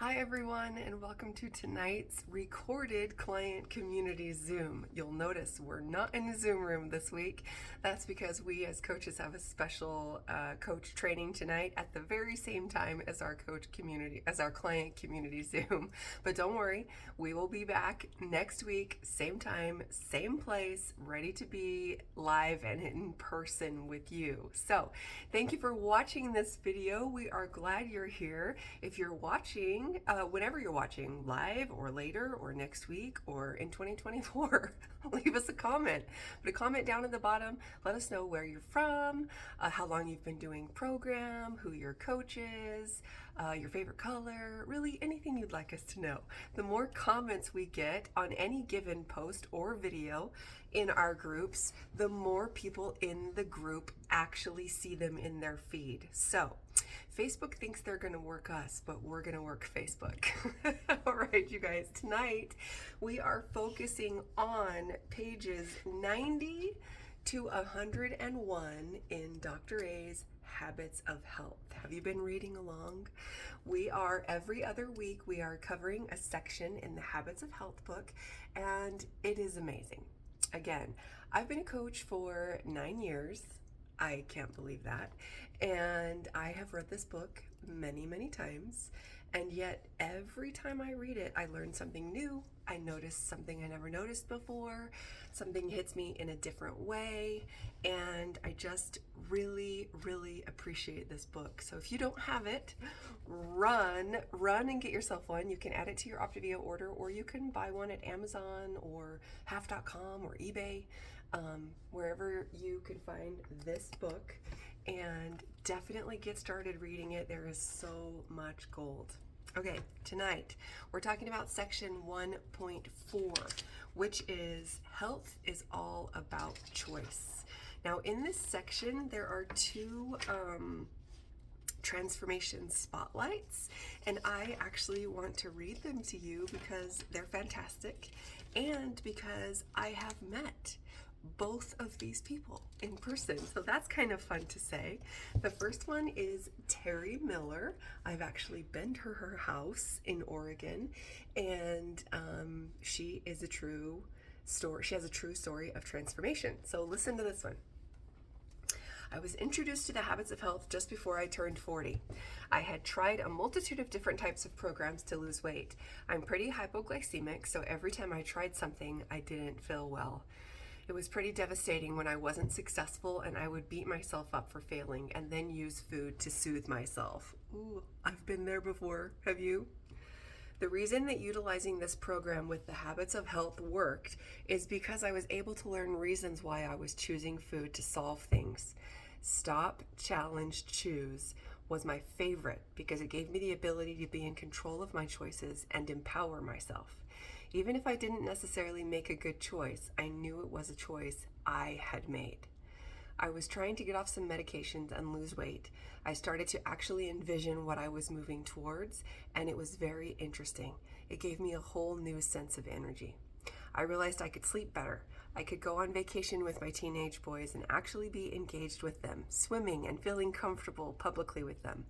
Hi everyone, and welcome to tonight's recorded client community Zoom. You'll notice we're not in a Zoom room this week. That's because we as coaches have a special coach training tonight at the very same time as our client community Zoom. But don't worry, we will be back next week, same time, same place, ready to be live and in person with you. So thank you for watching this video. We are glad you're here. If you're watching, whenever you're watching, live or later or next week or in 2024, leave us a comment. Put a comment down at the bottom. Let us know where you're from, how long you've been doing program, who your coach is, your favorite color, really anything you'd like us to know. The more comments we get on any given post or video in our groups, the more people in the group actually see them in their feed. So Facebook thinks they're going to work us, but we're going to work Facebook. All right, you guys, tonight we are focusing on pages 90 to 101 in Dr. A's Habits of Health. Have you been reading along? Every other week, we are covering a section in the Habits of Health book, and it is amazing. Again, I've been a coach for 9 years. I can't believe that. And I have read this book many, many times. And yet every time I read it, I learn something new. I notice something I never noticed before. Something hits me in a different way. And I just really, really appreciate this book. So if you don't have it, run and get yourself one. You can add it to your Optavia order, or you can buy one at Amazon or half.com or eBay. Wherever you can find this book, and definitely get started reading it. There is so much gold. Okay, tonight we're talking about section 1.4, which is health is all about choice. Now in this section there are two transformation spotlights, and I actually want to read them to you because they're fantastic and because I have met both of these people in person. So that's kind of fun to say. The first one is Terry Miller. I've actually been to her house in Oregon, and she is a true story. She has a true story of transformation. So listen to this one. I was introduced to the Habits of Health just before I turned 40. I had tried a multitude of different types of programs to lose weight. I'm pretty hypoglycemic, so every time I tried something, I didn't feel well. It was pretty devastating when I wasn't successful, and I would beat myself up for failing and then use food to soothe myself. Ooh, I've been there before. Have you? The reason that utilizing this program with the Habits of Health worked is because I was able to learn reasons why I was choosing food to solve things. Stop, challenge, choose was my favorite because it gave me the ability to be in control of my choices and empower myself. Even if I didn't necessarily make a good choice, I knew it was a choice I had made. I was trying to get off some medications and lose weight. I started to actually envision what I was moving towards, and it was very interesting. It gave me a whole new sense of energy. I realized I could sleep better. I could go on vacation with my teenage boys and actually be engaged with them, swimming and feeling comfortable publicly with them.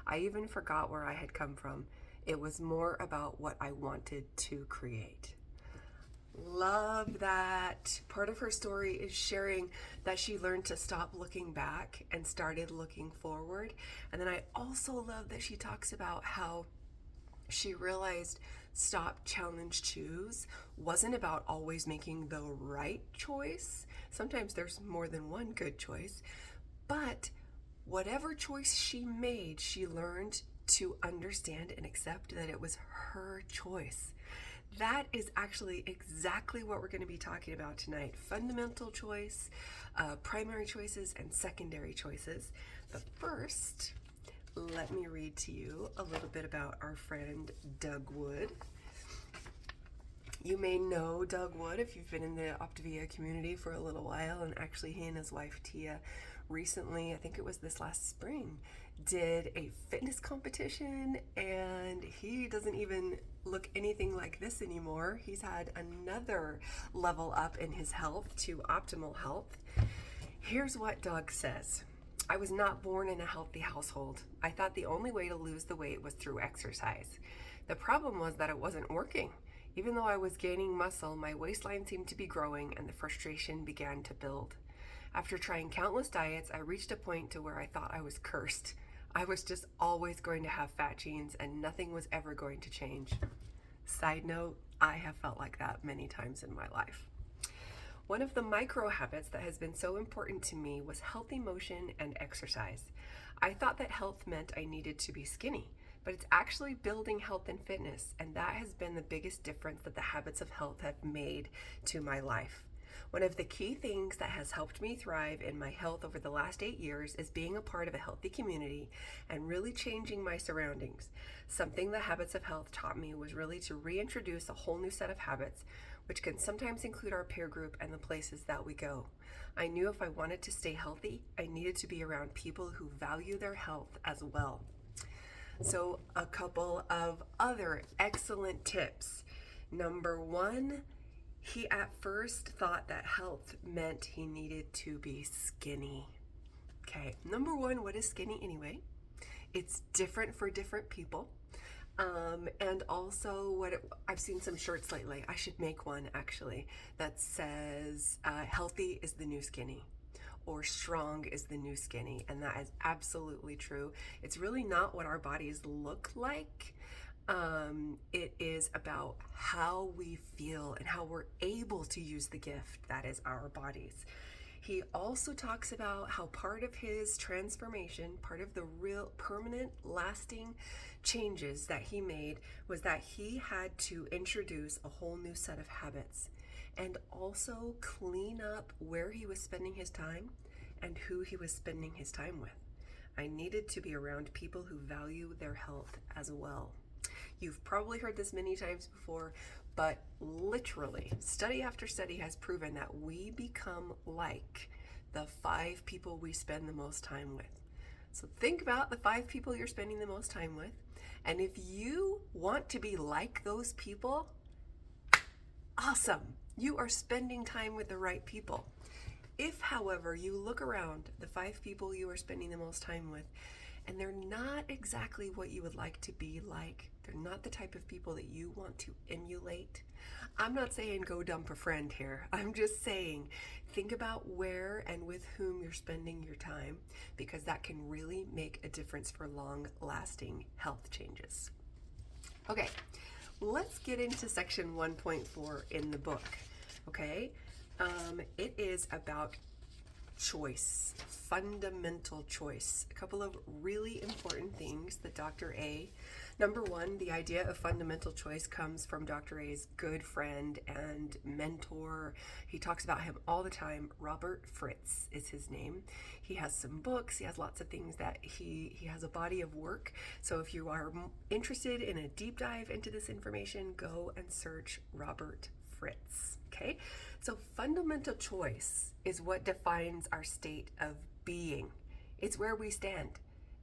I even forgot where I had come from. It was more about what I wanted to create. Love that. Part of her story is sharing that she learned to stop looking back and started looking forward. And then I also love that she talks about how she realized stop, challenge, choose wasn't about always making the right choice. Sometimes there's more than one good choice, but whatever choice she made, she learned to understand and accept that it was her choice. That is actually exactly what we're going to be talking about tonight. Fundamental choice, primary choices, and secondary choices. But first, let me read to you a little bit about our friend Doug Wood. You may know Doug Wood if you've been in the Optavia community for a little while, and actually he and his wife Tia recently, I think it was this last spring, did a fitness competition, and he doesn't even look anything like this anymore. He's had another level up in his health to optimal health. Here's what Doug says. I was not born in a healthy household. I thought the only way to lose the weight was through exercise. The problem was that it wasn't working. Even though I was gaining muscle, my waistline seemed to be growing and the frustration began to build. After trying countless diets, I reached a point to where I thought I was cursed. I was just always going to have fat genes and nothing was ever going to change. Side note, I have felt like that many times in my life. One of the micro habits that has been so important to me was healthy motion and exercise. I thought that health meant I needed to be skinny, but it's actually building health and fitness, and that has been the biggest difference that the habits of health have made to my life. One of the key things that has helped me thrive in my health over the last 8 years is being a part of a healthy community and really changing my surroundings. Something the habits of health taught me was really to reintroduce a whole new set of habits, which can sometimes include our peer group and the places that we go. I knew if I wanted to stay healthy, I needed to be around people who value their health as well. So a couple of other excellent tips. Number one, he at first thought that health meant he needed to be skinny. Okay, number one, what is skinny anyway? It's different for different people. And also I've seen some shirts lately. I should make one actually that says healthy is the new skinny, or strong is the new skinny. And that is absolutely true. It's really not what our bodies look like. It is about how we feel and how we're able to use the gift that is our bodies. He also talks about how part of his transformation, part of the real permanent lasting changes that he made, was that he had to introduce a whole new set of habits and also clean up where he was spending his time and who he was spending his time with. I needed to be around people who value their health as well. You've probably heard this many times before, but literally, study after study has proven that we become like the 5 people we spend the most time with. So think about the 5 people you're spending the most time with, and if you want to be like those people, awesome, you are spending time with the right people. If, however, you look around the 5 people you are spending the most time with, and they're not exactly what you would like to be like, they're not the type of people that you want to emulate. I'm not saying go dump a friend here. I'm just saying think about where and with whom you're spending your time, because that can really make a difference for long-lasting health changes. Okay, let's get into section 1.4 in the book. Okay, it is about choice, fundamental choice. A couple of really important things that Dr. A. Number one, the idea of fundamental choice comes from Dr. A's good friend and mentor. He talks about him all the time. Robert Fritz is his name. He has some books. He has lots of things that he has a body of work. So if you are interested in a deep dive into this information, go and search Robert Fritz. Okay? So fundamental choice is what defines our state of being. It's where we stand.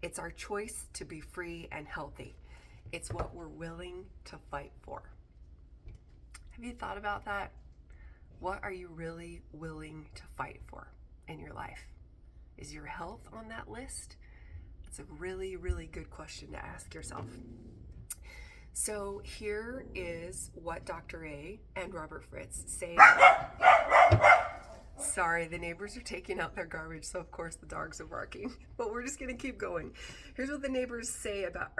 It's our choice to be free and healthy. It's what we're willing to fight for. Have you thought about that? What are you really willing to fight for in your life? Is your health on that list? It's a really, really good question to ask yourself. So here is what Dr. A and Robert Fritz say. Sorry, the neighbors are taking out their garbage, so of course the dogs are barking. But we're just going to keep going. Here's what the neighbors say about...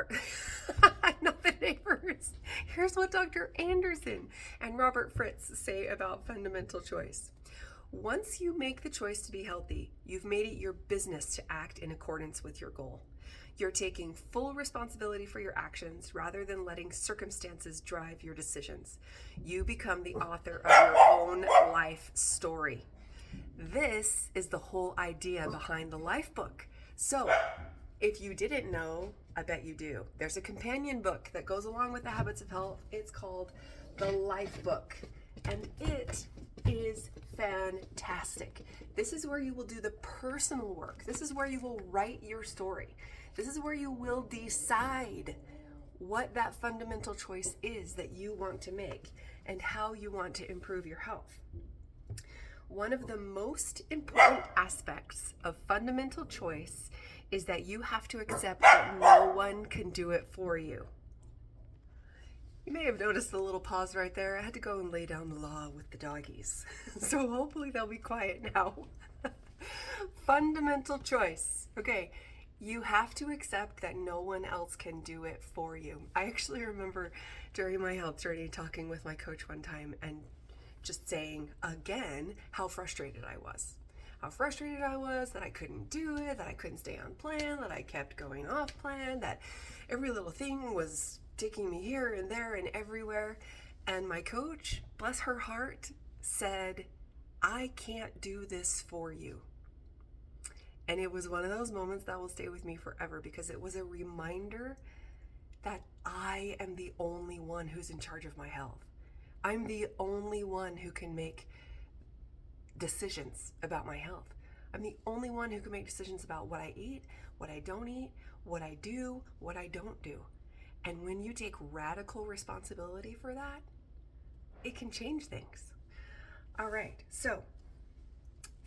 Not the neighbors. Here's what Dr. Anderson and Robert Fritz say about fundamental choice. Once you make the choice to be healthy, you've made it your business to act in accordance with your goal. You're taking full responsibility for your actions rather than letting circumstances drive your decisions. You become the author of your own life story. This is the whole idea behind the Life Book. So, if you didn't know, I bet you do. There's a companion book that goes along with the Habits of Health. It's called The Life Book, and it is fantastic. This is where you will do the personal work. This is where you will write your story. This is where you will decide what that fundamental choice is that you want to make and how you want to improve your health. One of the most important aspects of fundamental choice is that you have to accept that no one can do it for you. You may have noticed the little pause right there. I had to go and lay down the law with the doggies. So hopefully they'll be quiet now. Fundamental choice. Okay, you have to accept that no one else can do it for you. I actually remember during my health journey talking with my coach one time and just saying again how frustrated I was. How frustrated I was that I couldn't do it, that I couldn't stay on plan, that I kept going off plan, that every little thing was taking me here and there and everywhere. And my coach, bless her heart, said, I can't do this for you. And it was one of those moments that will stay with me forever because it was a reminder that I am the only one who's in charge of my health. I'm the only one who can make decisions about my health. I'm the only one who can make decisions about what I eat, what I don't eat, what I do, what I don't do. And when you take radical responsibility for that, it can change things. All right, so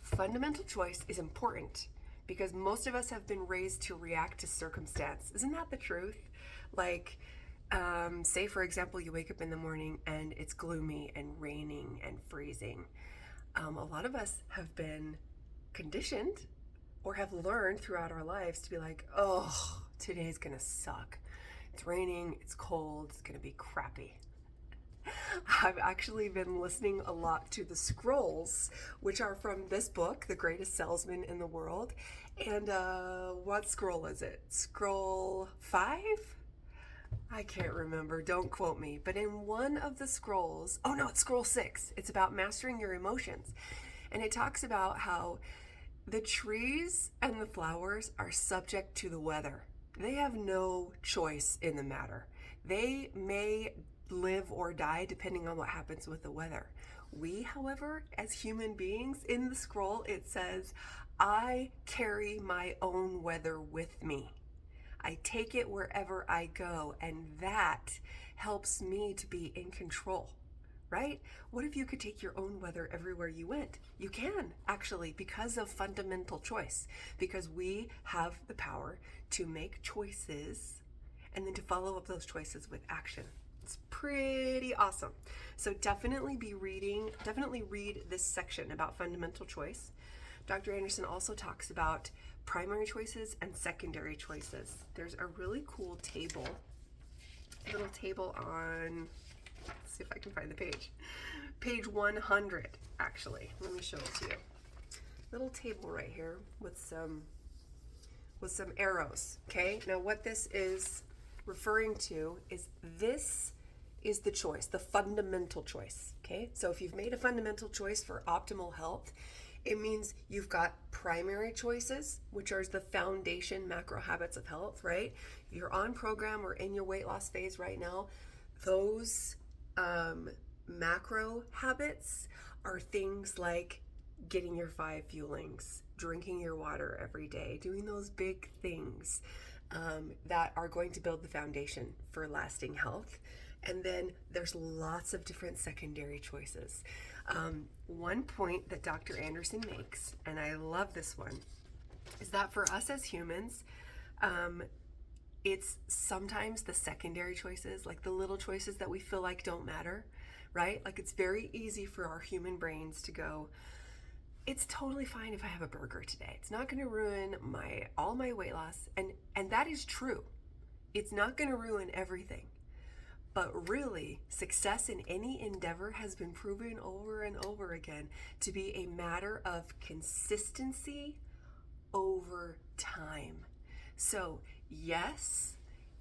fundamental choice is important because most of us have been raised to react to circumstance. Isn't that the truth? Like, say for example, you wake up in the morning and it's gloomy and raining and freezing. A lot of us have been conditioned or have learned throughout our lives to be like, oh, today's gonna suck. It's raining, it's cold, it's gonna be crappy. I've actually been listening a lot to the scrolls, which are from this book, The Greatest Salesman in the World. And what scroll is it? Scroll 5? I can't remember, don't quote me. But in one of the scrolls, oh no, it's scroll 6. It's about mastering your emotions. And it talks about how the trees and the flowers are subject to the weather. They have no choice in the matter. They may live or die depending on what happens with the weather. We, however, as human beings, in the scroll it says, I carry my own weather with me. I take it wherever I go, and that helps me to be in control, right? What if you could take your own weather everywhere you went? You can, actually, because of fundamental choice, because we have the power to make choices and then to follow up those choices with action. It's pretty awesome. So definitely read this section about fundamental choice. Dr. Anderson also talks about primary choices and secondary choices. There's a really cool little table on, let's see if I can find the page. Page 100, actually. Let me show it to you. Little table right here with some arrows, okay? Now what this is referring to is this is the choice, the fundamental choice, okay? So if you've made a fundamental choice for optimal health, it means you've got primary choices, which are the foundation macro habits of health, right? You're on program or in your weight loss phase right now. Those macro habits are things like getting your 5 fuelings, drinking your water every day, doing those big things that are going to build the foundation for lasting health. And then there's lots of different secondary choices. One point that Dr. Anderson makes, and I love this one, is that for us as humans, it's sometimes the secondary choices, like the little choices that we feel like don't matter, right? Like it's very easy for our human brains to go, it's totally fine if I have a burger today. It's not going to ruin all my weight loss. And that is true. It's not going to ruin everything. But really, success in any endeavor has been proven over and over again to be a matter of consistency over time. So yes,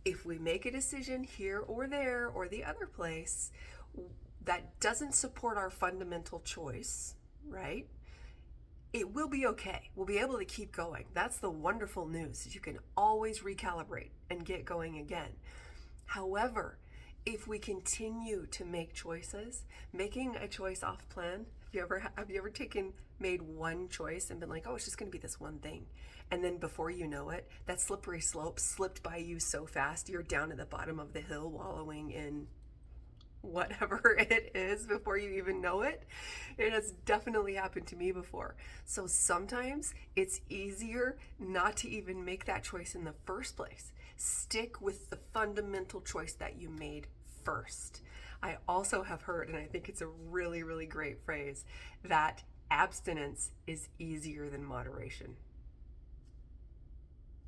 if we make a decision here or there or the other place that doesn't support our fundamental choice, right? It will be okay. We'll be able to keep going. That's the wonderful news. You can always recalibrate and get going again. However, if we continue to make choices, making a choice off plan, have you ever made one choice and been like, oh, it's just going to be this one thing. And then before you know it, that slippery slope slipped by you so fast, you're down at the bottom of the hill wallowing in whatever it is before you even know it. It has definitely happened to me before. So sometimes it's easier not to even make that choice in the first place. Stick with the fundamental choice that you made first. I also have heard, and I think it's a really, really great phrase, that abstinence is easier than moderation.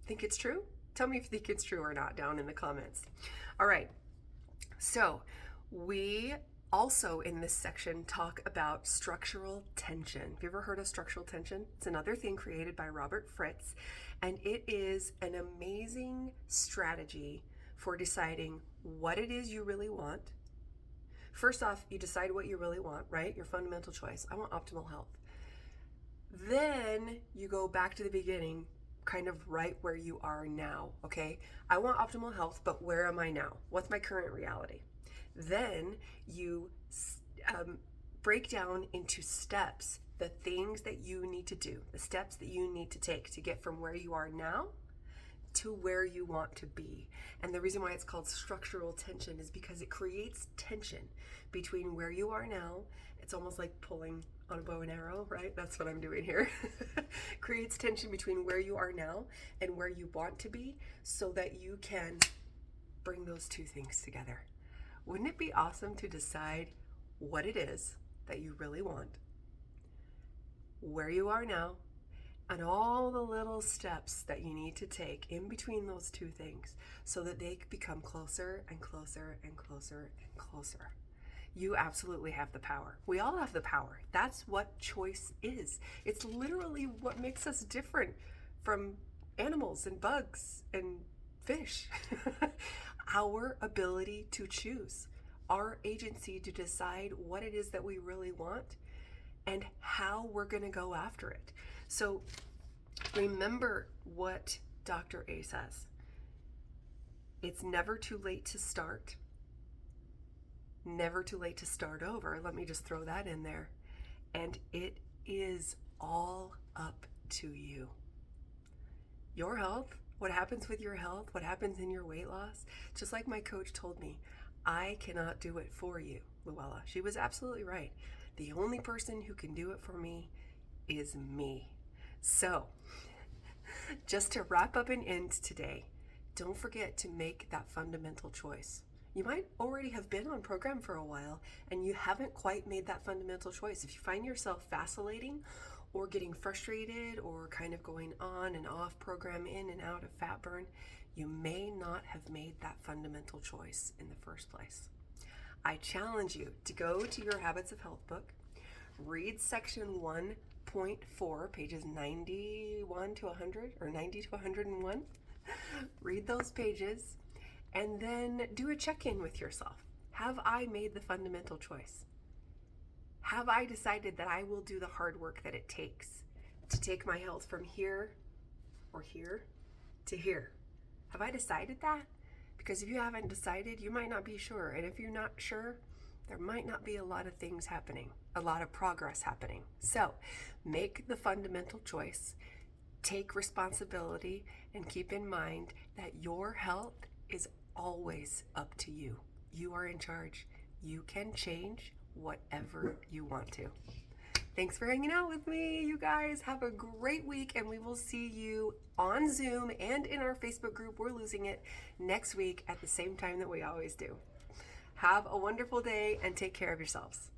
Think it's true? Tell me if you think it's true or not down in the comments. All right, so we also in this section talk about structural tension. Have you ever heard of structural tension? It's another thing created by Robert Fritz, and it is an amazing strategy for deciding what it is you really want. First off, you decide what you really want, right? Your fundamental choice. I want optimal health. Then you go back to the beginning, kind of right where you are now, okay? I want optimal health, but where am I now? What's my current reality? Then you break down into steps the things that you need to do, the steps that you need to take to get from where you are now to where you want to be. And the reason why it's called structural tension is because it creates tension between where you are now. It's almost like pulling on a bow and arrow, right? That's what I'm doing here. Creates tension between where you are now and where you want to be so that you can bring those two things together. Wouldn't it be awesome to decide what it is that you really want, where you are now, and all the little steps that you need to take in between those two things so that they become closer and closer and closer and closer? You absolutely have the power. We all have the power. That's what choice is. It's literally what makes us different from animals and bugs and fish. Our ability to choose, our agency to decide what it is that we really want and how we're going to go after it. So remember what Dr. A says. It's never too late to start. Never too late to start over. Let me just throw that in there. And it is all up to you. Your health, what happens with your health, what happens in your weight loss, just like my coach told me, I cannot do it for you, Luella. She was absolutely right. The only person who can do it for me is me. So, just to wrap up and end today, don't forget to make that fundamental choice. You might already have been on program for a while and you haven't quite made that fundamental choice. If you find yourself vacillating or getting frustrated or kind of going on and off program, in and out of fat burn, you may not have made that fundamental choice in the first place. I challenge you to go to your Habits of Health book, read section 1.4, pages 91 to 100 or 90 to 101. Read those pages and then do a check-in with yourself. Have I made the fundamental choice? Have I decided that I will do the hard work that it takes to take my health from here or here to here? Have I decided that? Because if you haven't decided, you might not be sure. And if you're not sure, there might not be a lot of things happening, a lot of progress happening. So make the fundamental choice, take responsibility, and keep in mind that your health is always up to you. You are in charge. You can change whatever you want to. Thanks for hanging out with me, you guys. Have a great week, and we will see you on Zoom and in our Facebook group, We're Losing It, next week at the same time that we always do. Have a wonderful day and take care of yourselves.